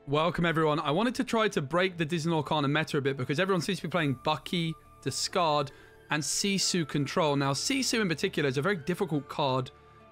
Welcome everyone. I wanted to try to break the Disney Lorcana meta a bit because everyone seems to be playing Bucky, Discard, and Sisu Control. Now, Sisu in particular is a very difficult card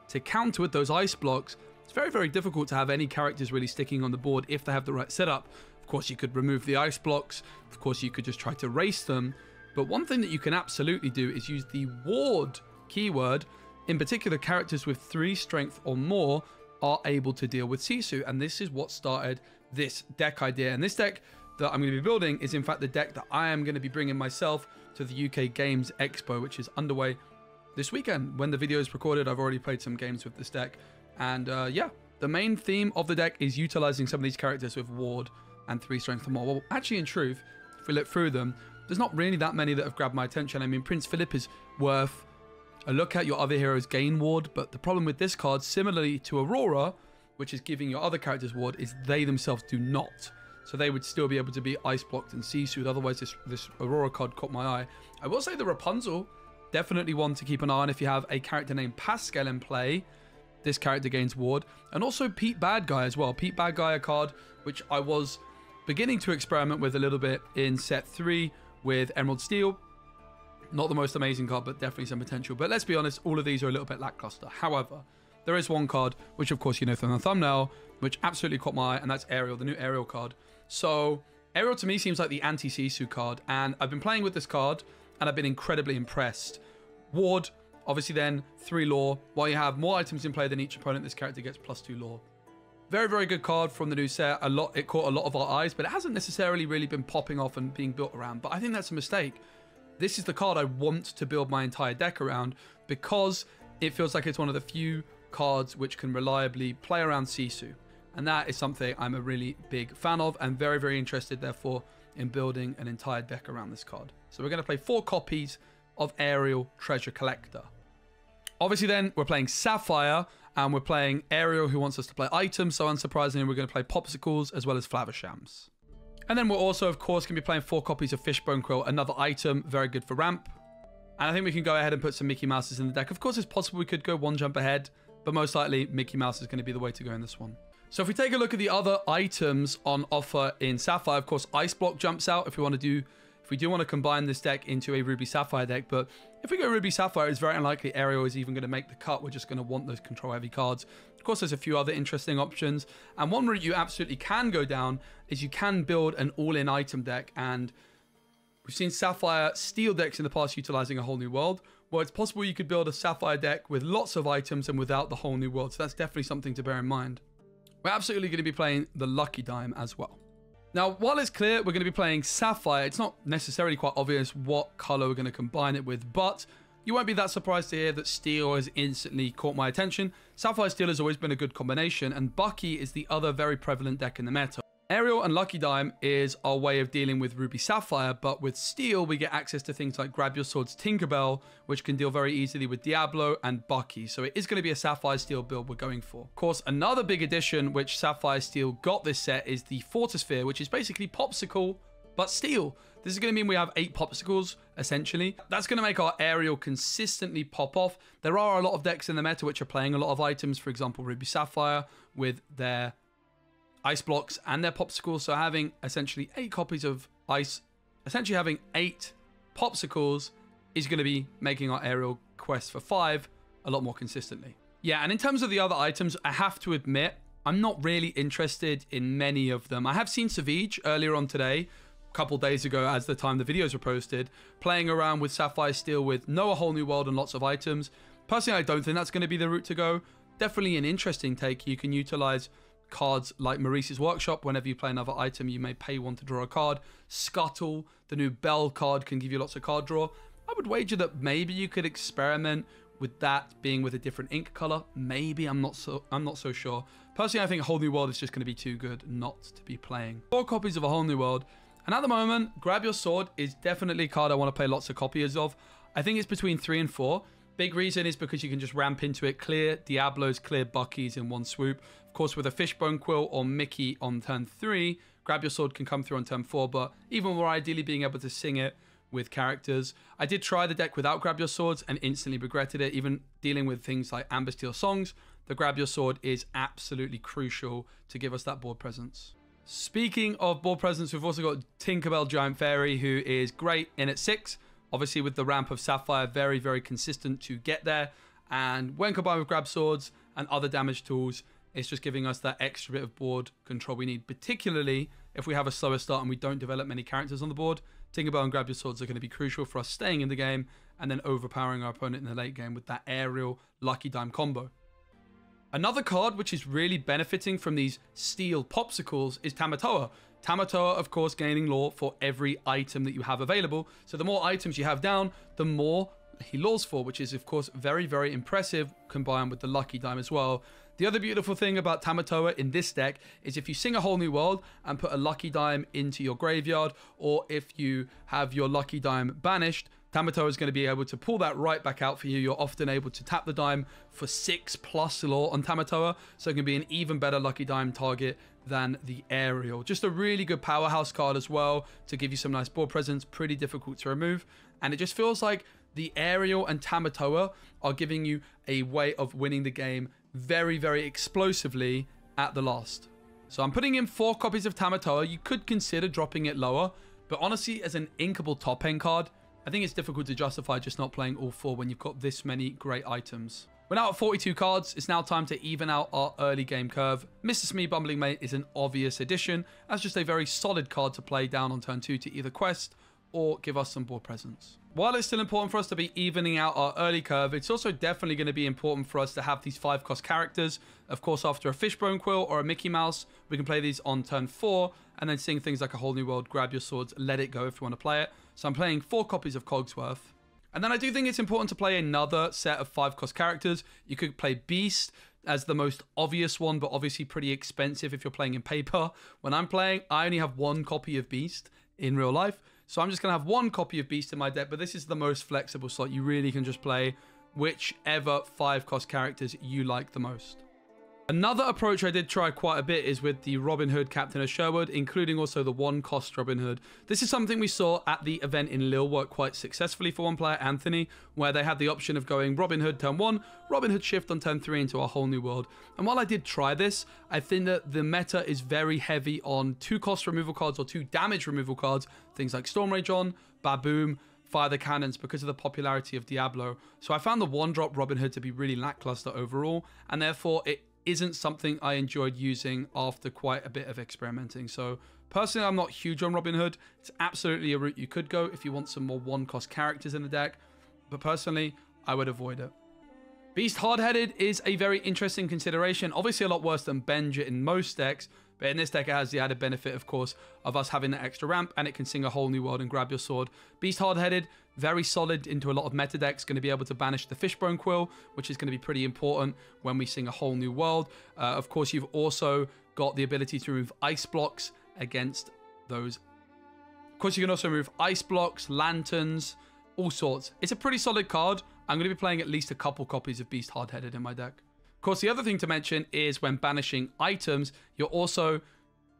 to counter with those ice blocks. It's very, very difficult to have any characters really sticking on the board if they have the right setup. Of course, you could remove the ice blocks. Of course, you could just try to race them. But one thing that you can absolutely do is use the ward keyword. In particular, characters with 3 strength or more are able to deal with Sisu, and this is what started this deck idea. And this deck that I'm going to be building is in fact the deck that I am going to be bringing myself to the UK Games Expo, which is underway this weekend. When the video is recorded, I've already played some games with this deck, and yeah, the main theme of the deck is utilizing some of these characters with ward and 3 strength or more. Well, actually, in truth, if we look through them, there's not really that many that have grabbed my attention. I mean, Prince Philip is worth a look at. Your other heroes gain ward, but the problem with this card, similarly to Aurora, which is giving your other characters ward, is they themselves do not. So they would still be able to be ice blocked and Sisu. Otherwise, this Aurora card caught my eye. I will say the Rapunzel, definitely one to keep an eye on if you have a character named Pascal in play. This character gains ward. And also Pete Bad Guy as well. Pete Bad Guy, a card which I was beginning to experiment with a little bit in set 3 with Emerald Steel. Not the most amazing card, but definitely some potential. But let's be honest, all of these are a little bit lackluster. However, there is one card, which of course you know from the thumbnail, which absolutely caught my eye, and that's Ariel, the new Ariel card. So Ariel to me seems like the anti-Sisu card, and I've been playing with this card, and I've been incredibly impressed. Ward, obviously then 3 lore. While you have more items in play than each opponent, this character gets +2 lore. Very, very good card from the new set. It caught a lot of our eyes, but it hasn't necessarily really been popping off and being built around. But I think that's a mistake. This is the card I want to build my entire deck around because it feels like it's one of the few cards which can reliably play around Sisu. And that is something I'm a really big fan of and very, very interested, therefore, in building an entire deck around this card. So we're going to play 4 copies of Ariel Treasure Collector. Obviously then, we're playing Sapphire, and we're playing Ariel, who wants us to play items, so unsurprisingly, we're going to play Popsicles as well as Flavershams. And then we're also, of course, going to be playing 4 copies of Fishbone Quill, another item, very good for ramp. And I think we can go ahead and put some Mickey Mouses in the deck. Of course, it's possible we could go 1 jump ahead, but most likely Mickey Mouse is going to be the way to go in this one. So if we take a look at the other items on offer in Sapphire, of course, Ice Block jumps out if we do want to combine this deck into a Ruby Sapphire deck. But if we go Ruby Sapphire, it's very unlikely Ariel is even going to make the cut. We're just going to want those control heavy cards. Of course, there's a few other interesting options. And one route you absolutely can go down is you can build an all-in item deck. And we've seen Sapphire Steel decks in the past utilizing a whole new world. Well, it's possible you could build a Sapphire deck with lots of items and without the whole new world. So that's definitely something to bear in mind. We're absolutely going to be playing the Lucky Dime as well. Now, while it's clear we're going to be playing Sapphire, it's not necessarily quite obvious what color we're going to combine it with, but you won't be that surprised to hear that Steel has instantly caught my attention. Sapphire Steel has always been a good combination, and Bucky is the other very prevalent deck in the meta. Ariel and Lucky Dime is our way of dealing with Ruby Sapphire, but with Steel, we get access to things like Grab Your Sword's Tinkerbell, which can deal very easily with Diablo and Bucky. So it is going to be a Sapphire Steel build we're going for. Of course, another big addition which Sapphire Steel got this set is the Fortisphere, which is basically Popsicle, but Steel. This is going to mean we have 8 Popsicles, essentially. That's going to make our Ariel consistently pop off. There are a lot of decks in the meta which are playing a lot of items, for example, Ruby Sapphire with their ice blocks and their Popsicles, so having essentially 8 copies of ice, essentially having 8 Popsicles is going to be making our Ariel quest for 5 a lot more consistently. Yeah, and in terms of the other items, I have to admit, I'm not really interested in many of them. I have seen Savage earlier on today, a couple days ago as the time the videos were posted, playing around with Sapphire Steel with a whole new world and lots of items. Personally, I don't think that's going to be the route to go. Definitely an interesting take. You can utilize cards like Maurice's Workshop. Whenever you play another item, you may pay 1 to draw a card. Scuttle, the new Bell card, can give you lots of card draw. I would wager that maybe you could experiment with that being with a different ink color. Maybe, I'm not so sure. Personally, I think a Whole New World is just going to be too good not to be playing. 4 copies of a Whole New World. And at the moment, Grab Your Sword is definitely a card I want to play lots of copies of. I think it's between 3 and 4. Big reason is because you can just ramp into it, clear Diablos, clear Buckies in one swoop. Of course, with a Fishbone Quill or Mickey on turn 3, Grab Your Sword can come through on turn 4, but even more ideally being able to sing it with characters. I did try the deck without Grab Your Swords and instantly regretted it. Even dealing with things like Amber Steel Songs, the Grab Your Sword is absolutely crucial to give us that board presence. Speaking of board presence, we've also got Tinkerbell Giant Fairy, who is great in at 6. Obviously, with the ramp of Sapphire, very, very consistent to get there. And when combined with Grab Swords and other damage tools, it's just giving us that extra bit of board control we need, particularly if we have a slower start and we don't develop many characters on the board. Tinkerbell and Grab Your Swords are going to be crucial for us staying in the game and then overpowering our opponent in the late game with that aerial Lucky Dime combo. Another card which is really benefiting from these steel popsicles is Tamatoa. Tamatoa, of course, gaining lore for every item that you have available. So the more items you have down, the more he lures for, which is, of course, very, very impressive combined with the Lucky Dime as well. The other beautiful thing about Tamatoa in this deck is if you sing a whole new world and put a Lucky Dime into your graveyard, or if you have your Lucky Dime banished, Tamatoa is going to be able to pull that right back out for you. You're often able to tap the dime for 6+ lore on Tamatoa, so it can be an even better Lucky Dime target than the aerial. Just a really good powerhouse card as well to give you some nice board presence, pretty difficult to remove, and it just feels like the aerial and Tamatoa are giving you a way of winning the game very, very explosively at the last. So I'm putting in 4 copies of Tamatoa. You could consider dropping it lower, but honestly, as an inkable top end card, I think it's difficult to justify just not playing all 4 when you've got this many great items. We're now at 42 cards. It's now time to even out our early game curve. Mr. Smee Bumbling Mate is an obvious addition, as just a very solid card to play down on turn 2 to either quest or give us some board presence. While it's still important for us to be evening out our early curve, it's also definitely going to be important for us to have these 5-cost characters. Of course, after a Fishbone Quill or a Mickey Mouse, we can play these on turn 4 and then sing things like a whole new world, Grab Your Swords, Let It Go if you want to play it. So I'm playing 4 copies of Cogsworth. And then I do think it's important to play another set of 5-cost characters. You could play Beast as the most obvious one, but obviously pretty expensive if you're playing in paper. When I'm playing, I only have 1 copy of Beast in real life. So I'm just going to have 1 copy of Beast in my deck, but this is the most flexible slot. You really can just play whichever 5-cost characters you like the most. Another approach I did try quite a bit is with the Robin Hood Captain of Sherwood, including also the 1-cost Robin Hood. This is something we saw at the event in Lille work quite successfully for one player, Anthony, where they had the option of going Robin Hood turn 1, Robin Hood shift on turn 3 into a whole new world. And while I did try this, I think that the meta is very heavy on 2-cost removal cards or 2 damage removal cards, things like Storm Rage on, Baboom, Fire the Cannons, because of the popularity of Diablo. So I found the 1-drop Robin Hood to be really lackluster overall, and therefore it isn't something I enjoyed using after quite a bit of experimenting. So personally, I'm not huge on Robin Hood. It's absolutely a route you could go if you want some more 1-cost characters in the deck, but personally, I would avoid it. Beast Hard-Headed is a very interesting consideration. Obviously a lot worse than Benja in most decks, but in this deck it has the added benefit, of course, of us having that extra ramp, and it can sing a whole new world and Grab Your Sword. Beast Hard-Headed, very solid into a lot of meta decks, going to be able to banish the Fishbone Quill, which is going to be pretty important when we sing a whole new world. Of course, you've also got the ability to remove ice blocks against those. Of course, you can also remove ice blocks, lanterns, all sorts. It's a pretty solid card. I'm going to be playing at least a couple copies of Beast Hard-Headed in my deck. Of course, the other thing to mention is when banishing items, you're also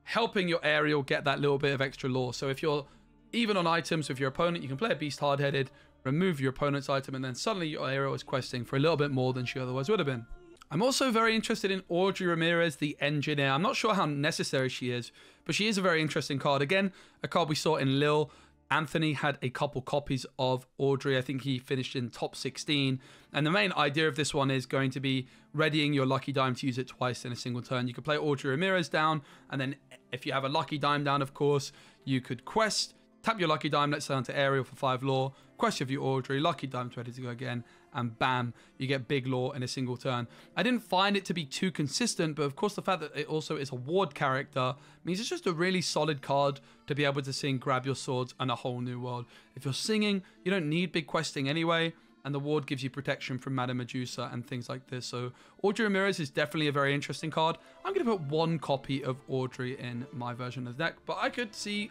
helping your aerial get that little bit of extra lore. So if you're even on items with your opponent, you can play a Beast Hard-Headed, remove your opponent's item, and then suddenly your aerial is questing for a little bit more than she otherwise would have been. I'm also very interested in Audrey Ramirez, the Engineer. I'm not sure how necessary she is, but she is a very interesting card. Again, a card we saw in Lille. Anthony had a couple copies of Audrey. I think he finished in top 16. And the main idea of this one is going to be readying your Lucky Dime to use it twice in a single turn. You could play Audrey Ramirez down, and then if you have a Lucky Dime down, of course, you could quest, tap your Lucky Dime, let's say onto Aerial for 5 lore, quest of your Audrey, Lucky Dime's ready to go again, and bam, you get big lore in a single turn. I didn't find it to be too consistent, but of course the fact that it also is a ward character means it's just a really solid card to be able to sing Grab Your Swords and a whole new world. If you're singing, you don't need big questing anyway, and the ward gives you protection from Madame Medusa and things like this. So Audrey Ramirez is definitely a very interesting card. I'm going to put 1 copy of Audrey in my version of the deck, but I could see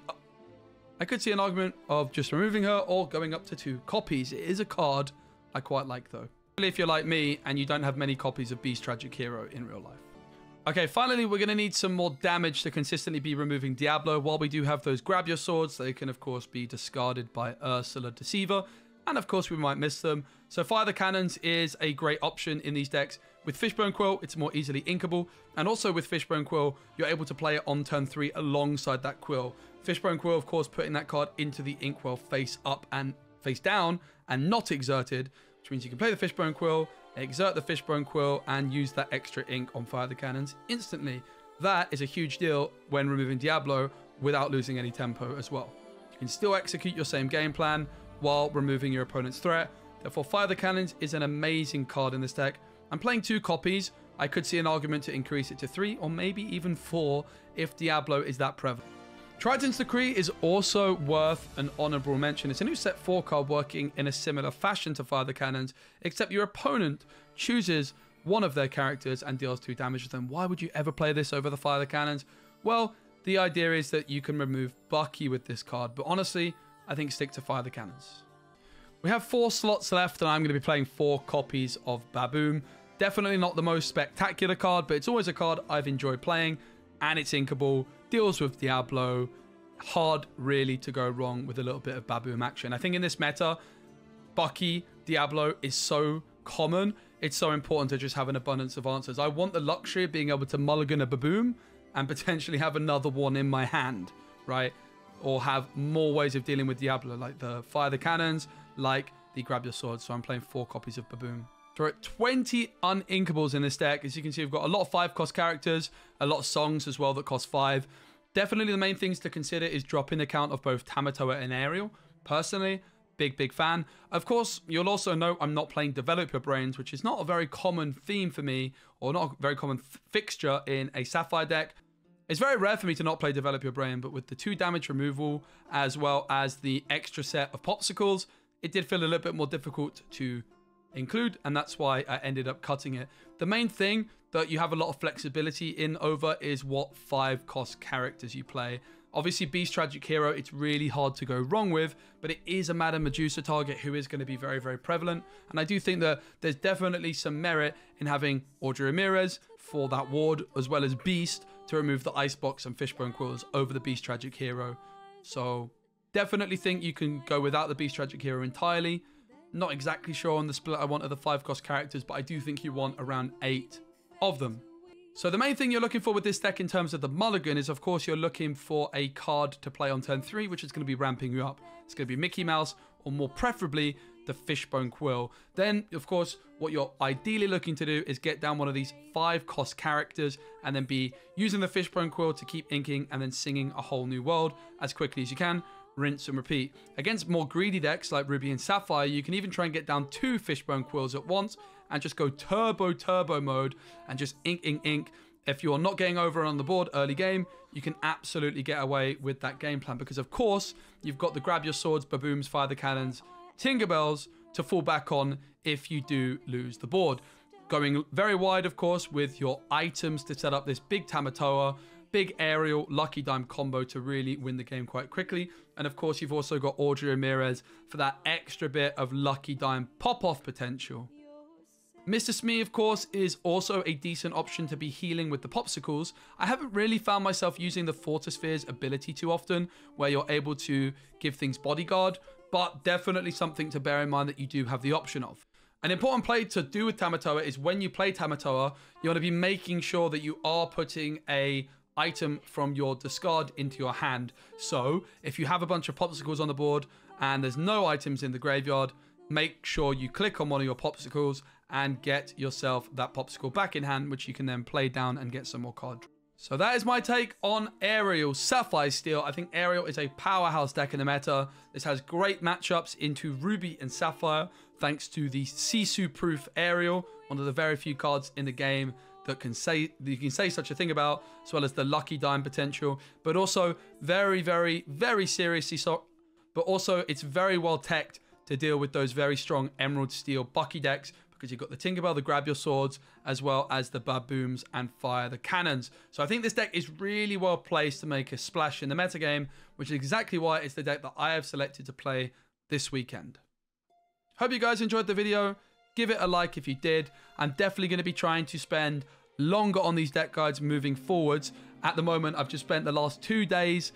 an argument of just removing her or going up to 2 copies. It is a card I quite like, though. If you're like me and you don't have many copies of Beast Tragic Hero in real life. Okay, finally, we're going to need some more damage to consistently be removing Diablo. While we do have those Grab Your Swords, they can, of course, be discarded by Ursula Deceiver. And, of course, we might miss them. So Fire the Cannons is a great option in these decks. With Fishbone Quill, it's more easily inkable, and also with Fishbone Quill, you're able to play it on turn 3 alongside that Quill. Fishbone Quill, of course, putting that card into the Inkwell face up and face down and not exerted, which means you can play the Fishbone Quill, exert the Fishbone Quill, and use that extra ink on Fire the Cannons instantly. That is a huge deal when removing Diablo without losing any tempo as well. You can still execute your same game plan while removing your opponent's threat. Therefore, Fire the Cannons is an amazing card in this deck. I'm playing 2 copies. I could see an argument to increase it to 3 or maybe even 4 if Diablo is that prevalent. Triton's Decree is also worth an honorable mention. It's a new set 4 card working in a similar fashion to Fire the Cannons, except your opponent chooses one of their characters and deals 2 damage to them. Why would you ever play this over the Fire the Cannons? Well, the idea is that you can remove Bucky with this card, but honestly, I think stick to Fire the Cannons. We have 4 slots left, and I'm going to be playing 4 copies of Baboom. Definitely not the most spectacular card, but it's always a card I've enjoyed playing, and it's inkable, deals with Diablo. Hard, really, to go wrong with a little bit of Baboom action. I think in this meta, Bucky, Diablo is so common, it's so important to just have an abundance of answers. I want the luxury of being able to mulligan a Baboom and potentially have another one in my hand, right? Or have more ways of dealing with Diablo, like the Fire the Cannons, like the Grab Your Sword. So I'm playing 4 copies of Baboom. So we're at 20 uninkables in this deck. As you can see, we've got a lot of 5-cost characters, a lot of songs as well that cost 5. Definitely the main things to consider is dropping the count of both Tamatoa and Ariel. Personally, big fan. Of course, you'll also note I'm not playing Develop Your Brains, which is not a very common theme for me, or not a very common fixture in a Sapphire deck. It's very rare for me to not play Develop Your Brain, but with the 2 damage removal, as well as the extra set of Popsicles, it did feel a little bit more difficult to include, and that's why I ended up cutting it. The main thing that you have a lot of flexibility in over is what 5-cost characters you play. Obviously, Beast Tragic Hero, it's really hard to go wrong with, but it is a Madame Medusa target who is going to be very prevalent, and I do think that there's definitely some merit in having Audrey Ramirez for that ward, as well as Beast to remove the Icebox and Fishbone Quills over the Beast Tragic Hero. So definitely think you can go without the Beast Tragic Hero entirely. Not exactly sure on the split I want of the 5-cost characters, but I do think you want around 8 of them. So the main thing you're looking for with this deck in terms of the mulligan is, of course, you're looking for a card to play on turn 3, which is going to be ramping you up. It's going to be Mickey Mouse, or more preferably, the Fishbone Quill. Then, of course, what you're ideally looking to do is get down one of these 5-cost characters and then be using the Fishbone Quill to keep inking and then singing a whole new world as quickly as you can. Rinse and repeat. Against more greedy decks like Ruby and Sapphire, you can even try and get down 2 Fishbone Quills at once and just go turbo mode and just ink. If you're not getting over on the board early game, you can absolutely get away with that game plan, because of course you've got the Grab Your Swords, Babooms, Fire the Cannons, Tinkerbells to fall back on if you do lose the board. Going very wide, of course, with your items to set up this big Tamatoa, big Ariel, Lucky Dime combo to really win the game quite quickly. And of course, you've also got Audrey Ramirez for that extra bit of Lucky Dime pop-off potential. Mr. Smee, of course, is also a decent option to be healing with the Popsicles. I haven't really found myself using the Fortisphere's ability too often, where you're able to give things bodyguard, but definitely something to bear in mind that you do have the option of. An important play to do with Tamatoa is when you play Tamatoa, you want to be making sure that you are putting a item from your discard into your hand. So if you have a bunch of Popsicles on the board and there's no items in the graveyard, make sure you click on one of your Popsicles and get yourself that Popsicle back in hand, which you can then play down and get some more card. So that is my take on Ariel Sapphire Steel. I think Ariel is a powerhouse deck in the meta. This has great matchups into Ruby and Sapphire, thanks to the Sisu-proof Ariel, one of the very few cards in the game that you can say such a thing about, as well as the Lucky Dime potential, but also very seriously so. But also it's very well teched to deal with those very strong Emerald Steel Bucky decks, because you've got the Tinkerbell, the Grab Your Swords, as well as the Babooms and Fire the Cannons. So I think this deck is really well placed to make a splash in the metagame, which is exactly why it's the deck that I have selected to play this weekend. Hope you guys enjoyed the video. Give it a like if you did. I'm definitely going to be trying to spend longer on these deck guides moving forwards. At the moment, I've just spent the last 2 days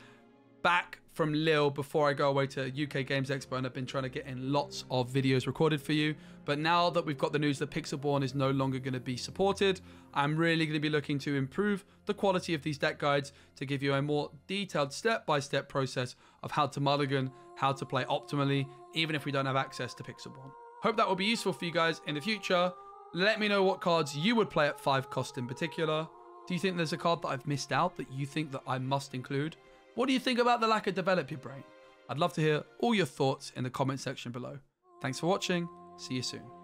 back from Lille before I go away to UK Games Expo, and I've been trying to get in lots of videos recorded for you. But now that we've got the news that Pixelborn is no longer going to be supported, I'm really going to be looking to improve the quality of these deck guides to give you a more detailed step-by-step process of how to mulligan, how to play optimally, even if we don't have access to Pixelborn. Hope that will be useful for you guys in the future. Let me know what cards you would play at 5 cost in particular. Do you think there's a card that I've missed out that you think that I must include? What do you think about the lack of Develop Your Brain? I'd love to hear all your thoughts in the comment section below. Thanks for watching. See you soon.